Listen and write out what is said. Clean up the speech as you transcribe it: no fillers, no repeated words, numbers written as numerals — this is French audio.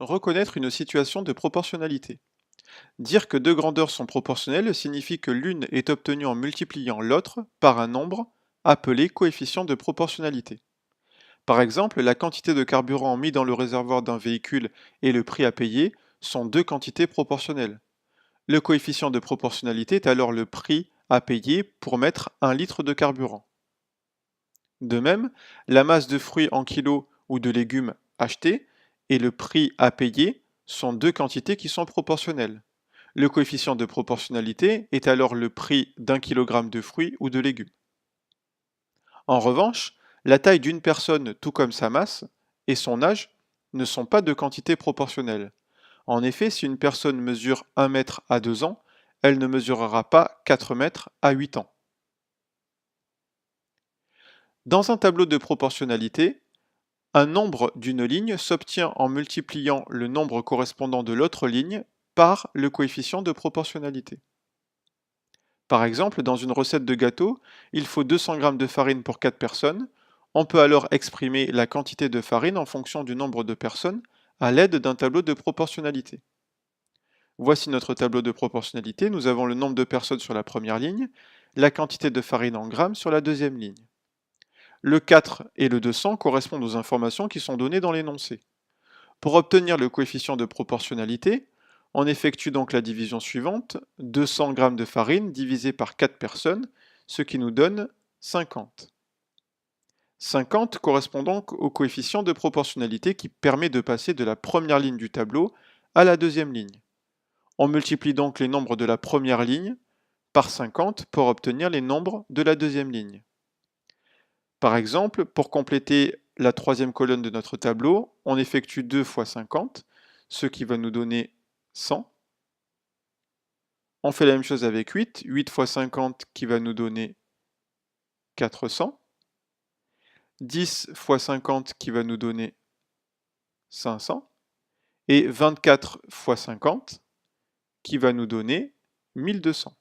Reconnaître une situation de proportionnalité. Dire que deux grandeurs sont proportionnelles signifie que l'une est obtenue en multipliant l'autre par un nombre appelé coefficient de proportionnalité. Par exemple, la quantité de carburant mis dans le réservoir d'un véhicule et le prix à payer sont deux quantités proportionnelles. Le coefficient de proportionnalité est alors le prix à payer pour mettre 1 litre de carburant. De même, la masse de fruits en kilos ou de légumes achetés et le prix à payer sont deux quantités qui sont proportionnelles. Le coefficient de proportionnalité est alors le prix d'1 kilogramme de fruits ou de légumes. En revanche, la taille d'une personne, tout comme sa masse, et son âge ne sont pas de quantités proportionnelles. En effet, si une personne mesure 1 mètre à 2 ans, elle ne mesurera pas 4 mètres à 8 ans. Dans un tableau de proportionnalité, un nombre d'une ligne s'obtient en multipliant le nombre correspondant de l'autre ligne par le coefficient de proportionnalité. Par exemple, dans une recette de gâteau, il faut 200 g de farine pour 4 personnes. On peut alors exprimer la quantité de farine en fonction du nombre de personnes à l'aide d'un tableau de proportionnalité. Voici notre tableau de proportionnalité. Nous avons le nombre de personnes sur la première ligne, la quantité de farine en grammes sur la deuxième ligne. Le 4 et le 200 correspondent aux informations qui sont données dans l'énoncé. Pour obtenir le coefficient de proportionnalité, on effectue donc la division suivante, 200 g de farine divisé par 4 personnes, ce qui nous donne 50. 50 correspond donc au coefficient de proportionnalité qui permet de passer de la première ligne du tableau à la deuxième ligne. On multiplie donc les nombres de la première ligne par 50 pour obtenir les nombres de la deuxième ligne. Par exemple, pour compléter la troisième colonne de notre tableau, on effectue 2 fois 50, ce qui va nous donner 100. On fait la même chose avec 8, 8 fois 50 qui va nous donner 400. 10 fois 50 qui va nous donner 500. Et 24 fois 50 qui va nous donner 1200.